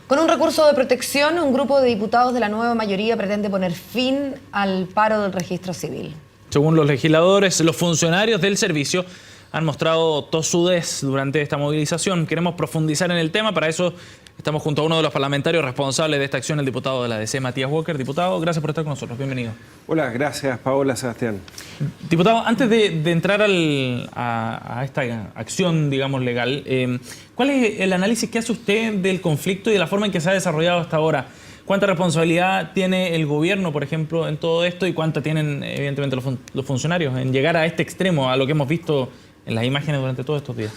Con un recurso de protección, un grupo de diputados de la nueva mayoría pretende poner fin al paro del registro civil. Según los legisladores, los funcionarios del servicio han mostrado tosudez durante esta movilización. Queremos profundizar en el tema, para eso estamos junto a uno de los parlamentarios responsables de esta acción, el diputado de la DC, Matías Walker. Diputado, gracias por estar con nosotros, bienvenido. Hola, gracias Paola, Sebastián. Diputado, antes de entrar a esta acción, digamos, legal, ¿cuál es el análisis que hace usted del conflicto y de la forma en que se ha desarrollado hasta ahora? ¿Cuánta responsabilidad tiene el gobierno, por ejemplo, en todo esto y cuánta tienen, evidentemente, los funcionarios en llegar a este extremo, a lo que hemos visto en las imágenes durante todos estos días?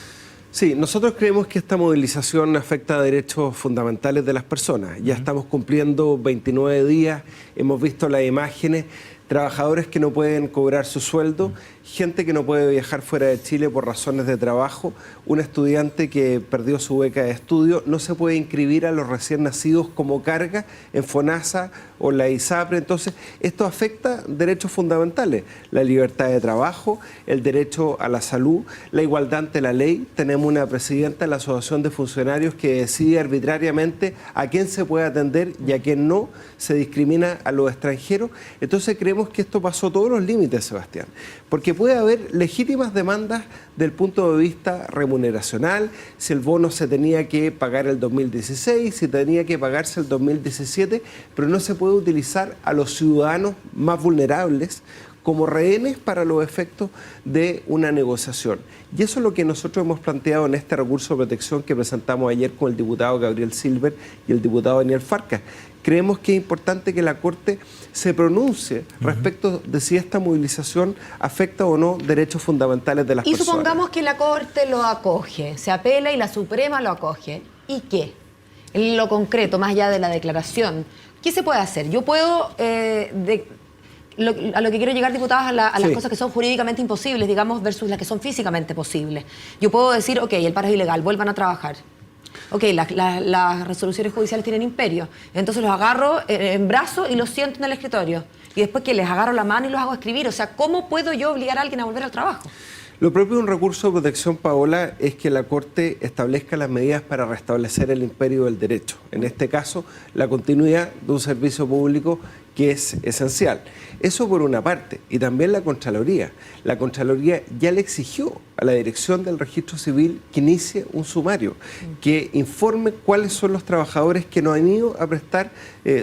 Sí, nosotros creemos que esta movilización afecta a derechos fundamentales de las personas. Ya estamos cumpliendo 29 días, hemos visto las imágenes, trabajadores que no pueden cobrar su sueldo, gente que no puede viajar fuera de Chile por razones de trabajo, un estudiante que perdió su beca de estudio, no se puede inscribir a los recién nacidos como carga en FONASA o la ISAPRE. Entonces, esto afecta derechos fundamentales, la libertad de trabajo, el derecho a la salud, la igualdad ante la ley. Tenemos una presidenta de la Asociación de Funcionarios que decide arbitrariamente a quién se puede atender y a quién no, se discrimina a los extranjeros. Entonces, creemos que esto pasó todos los límites, Sebastián, porque puede haber legítimas demandas del punto de vista remuneracional, si el bono se tenía que pagar el 2016, si tenía que pagarse el 2017, pero no se puede utilizar a los ciudadanos más vulnerables como rehenes para los efectos de una negociación. Y eso es lo que nosotros hemos planteado en este recurso de protección que presentamos ayer con el diputado Gabriel Silver y el diputado Daniel Farcas. Creemos que es importante que la Corte se pronuncie respecto de si esta movilización afecta o no derechos fundamentales de las personas. Y supongamos que la Corte lo acoge, se apela y la Suprema lo acoge. ¿Y qué? En lo concreto, más allá de la declaración, ¿qué se puede hacer? Yo puedo... a lo que quiero llegar, diputados, a las cosas que son jurídicamente imposibles, digamos, versus las que son físicamente posibles. Yo puedo decir, ok, el paro es ilegal, vuelvan a trabajar. Ok, las resoluciones judiciales tienen imperio. Entonces los agarro en brazo y los siento en el escritorio. Y después que les agarro la mano y los hago escribir. O sea, ¿cómo puedo yo obligar a alguien a volver al trabajo? Lo propio de un recurso de protección, Paola, es que la Corte establezca las medidas para restablecer el imperio del derecho. En este caso, la continuidad de un servicio público que es esencial. Eso por una parte. Y también la Contraloría. La Contraloría ya le exigió a la dirección del registro civil que inicie un sumario, que informe cuáles son los trabajadores que no han ido a prestar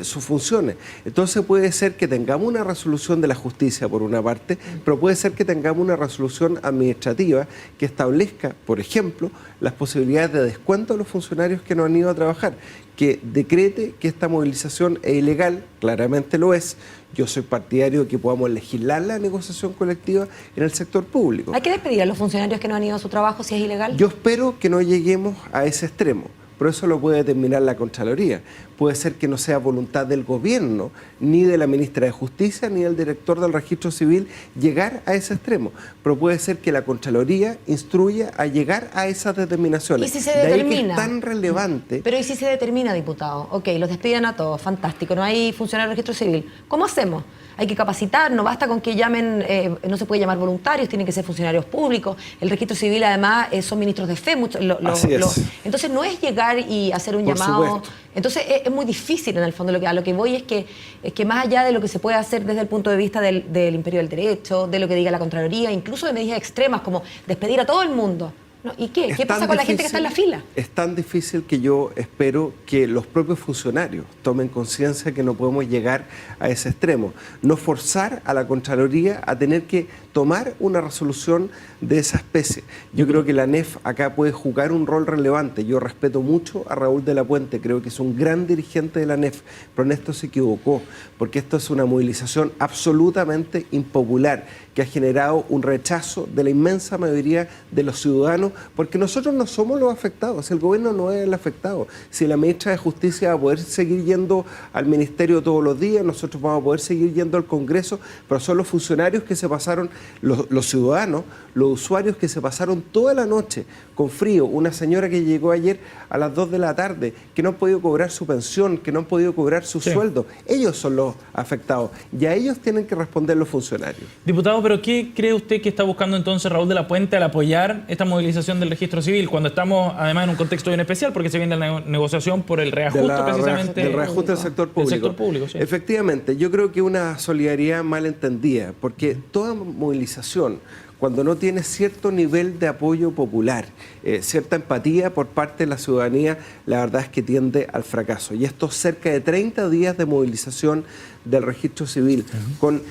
sus funciones. Entonces puede ser que tengamos una resolución de la justicia por una parte, pero puede ser que tengamos una resolución administrativa que establezca, por ejemplo, las posibilidades de descuento a los funcionarios que no han ido a trabajar, que decrete que esta movilización es ilegal, claramente lo es. Yo soy partidario de que podamos legislar la negociación colectiva en el sector público. ¿Hay que despedir a los funcionarios que no han ido a su trabajo si es ilegal? Yo espero que no lleguemos a ese extremo, pero eso lo puede determinar la Contraloría. Puede ser que no sea voluntad del gobierno, ni de la ministra de Justicia, ni del director del registro civil llegar a ese extremo. Pero puede ser que la Contraloría instruya a llegar a esas determinaciones. ¿Y si se determina? De ahí que es tan relevante. Pero ¿y si se determina, diputado? Ok, los despiden a todos, fantástico, no hay funcionarios del registro civil. ¿Cómo hacemos? Hay que capacitar, no basta con que llamen, no se puede llamar voluntarios, tienen que ser funcionarios públicos. El registro civil además son ministros de fe. Entonces no es llegar y hacer un llamado. Supuesto. Entonces es muy difícil en el fondo. A lo que voy es que más allá de lo que se puede hacer desde el punto de vista del imperio del derecho, de lo que diga la Contraloría, incluso de medidas extremas como despedir a todo el mundo. ¿No? ¿Y qué? ¿Qué pasa con la gente que está en la fila? Es tan difícil que yo espero que los propios funcionarios tomen conciencia que no podemos llegar a ese extremo. No forzar a la Contraloría a tener que tomar una resolución de esa especie. Yo creo que la ANEF acá puede jugar un rol relevante. Yo respeto mucho a Raúl de la Puente, creo que es un gran dirigente de la ANEF, pero en esto se equivocó, porque esto es una movilización absolutamente impopular, que ha generado un rechazo de la inmensa mayoría de los ciudadanos, porque nosotros no somos los afectados, el gobierno no es el afectado. Si la ministra de Justicia va a poder seguir yendo al ministerio todos los días, nosotros vamos a poder seguir yendo al Congreso, pero son los funcionarios que se pasaron los ciudadanos, los usuarios que se pasaron toda la noche con frío, una señora que llegó ayer a las 2 de la tarde, que no han podido cobrar su pensión, que no han podido cobrar su sueldo, ellos son los afectados y a ellos tienen que responder los funcionarios. Diputado, pero ¿qué cree usted que está buscando entonces Raúl de la Puente al apoyar esta movilización del registro civil, cuando estamos además en un contexto bien especial, porque se viene la negociación por el reajuste precisamente del reajuste del sector público? Del sector público, sí. Efectivamente, yo creo que una solidaridad mal entendida, porque toda movilización, cuando no tiene cierto nivel de apoyo popular, cierta empatía por parte de la ciudadanía, la verdad es que tiende al fracaso. Y estos cerca de 30 días de movilización del registro civil, con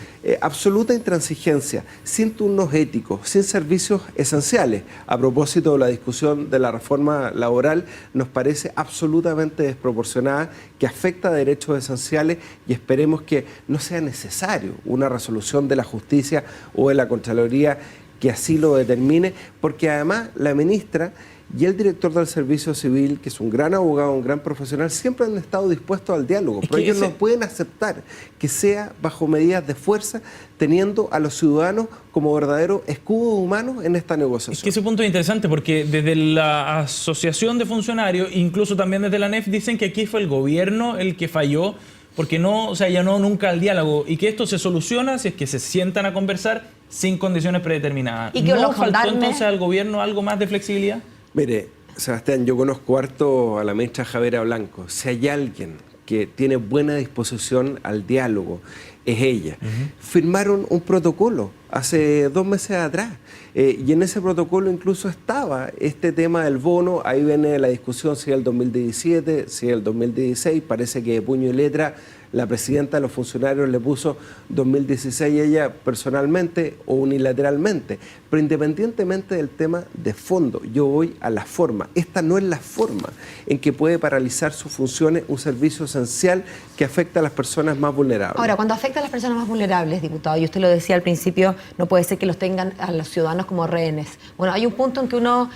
absoluta intransigencia, sin turnos éticos, sin servicios esenciales, a propósito de la discusión de la reforma laboral, nos parece absolutamente desproporcionada, que afecta a derechos esenciales, y esperemos que no sea necesario una resolución de la justicia o de la Contraloría que así lo determine, porque además la ministra y el director del Servicio Civil, que es un gran abogado, un gran profesional, siempre han estado dispuestos al diálogo, pero ellos no pueden aceptar que sea bajo medidas de fuerza, teniendo a los ciudadanos como verdaderos escudos humanos en esta negociación. Es que ese punto es interesante, porque desde la Asociación de Funcionarios, incluso también desde la ANEF, dicen que aquí fue el gobierno el que falló, porque no se allanó nunca al diálogo, y que esto se soluciona si es que se sientan a conversar sin condiciones predeterminadas. ¿Y que ¿No faltó entonces al gobierno algo más de flexibilidad? Mire, Sebastián, yo conozco harto a la ministra Javiera Blanco. Si hay alguien que tiene buena disposición al diálogo, es ella. Firmaron un protocolo hace 2 meses atrás, y en ese protocolo incluso estaba este tema del bono. Ahí viene la discusión si es el 2017, si es el 2016, parece que de puño y letra la presidenta de los funcionarios le puso 2016 ella personalmente o unilateralmente. Pero independientemente del tema de fondo, yo voy a la forma. Esta no es la forma en que puede paralizar sus funciones un servicio esencial que afecta a las personas más vulnerables. Ahora, cuando afecta a las personas más vulnerables, diputado, y usted lo decía al principio, no puede ser que los tengan a los ciudadanos como rehenes. Bueno, hay un punto en que uno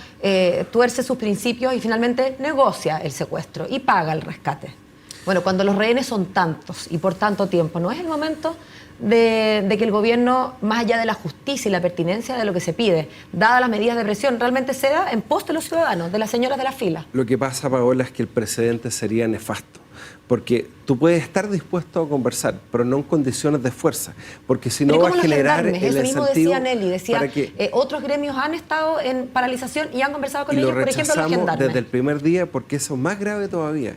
tuerce sus principios y finalmente negocia el secuestro y paga el rescate. Bueno, cuando los rehenes son tantos y por tanto tiempo, ¿no es el momento de que el gobierno, más allá de la justicia y la pertinencia de lo que se pide, dadas las medidas de presión, realmente ceda en pos de los ciudadanos, de las señoras de la fila? Lo que pasa, Paola, es que el precedente sería nefasto. Porque tú puedes estar dispuesto a conversar, pero no en condiciones de fuerza, porque si no va a generar el eso mismo decía Nelly, decía para que otros gremios han estado en paralización y han conversado con ellos, por ejemplo, los gendarmes. Desde el primer día, porque eso es más grave todavía,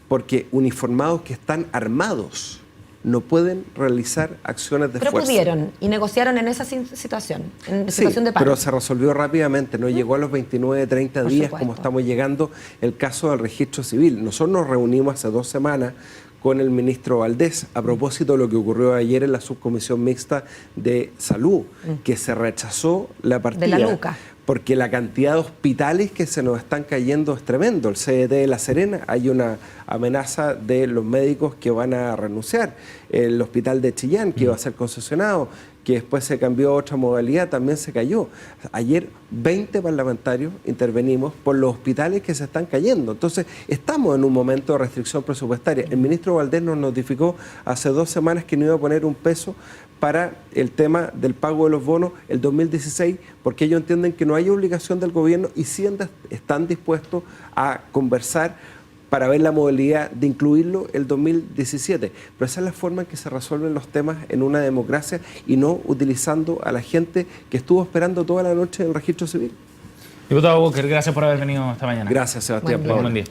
porque uniformados que están armados no pueden realizar acciones de fuerza. Pero pudieron y negociaron en esa situación, en situación de paro. Pero se resolvió rápidamente, no llegó a los 29, 30 días como estamos llegando el caso del registro civil. Nosotros nos reunimos hace 2 semanas con el ministro Valdés a propósito de lo que ocurrió ayer en la subcomisión mixta de salud, que se rechazó la partida. De la LUCA. Porque la cantidad de hospitales que se nos están cayendo es tremendo. El CDT de La Serena, hay una amenaza de los médicos que van a renunciar. El hospital de Chillán, que iba a ser concesionado, que después se cambió a otra modalidad, también se cayó. Ayer 20 parlamentarios intervenimos por los hospitales que se están cayendo. Entonces, estamos en un momento de restricción presupuestaria. El ministro Valdés nos notificó hace 2 semanas que no iba a poner un peso para el tema del pago de los bonos el 2016, porque ellos entienden que no hay obligación del gobierno y sí están dispuestos a conversar para ver la modalidad de incluirlo el 2017. Pero esa es la forma en que se resuelven los temas en una democracia y no utilizando a la gente que estuvo esperando toda la noche en el registro civil. Diputado Walker, gracias por haber venido esta mañana. Gracias, Sebastián. Buen día.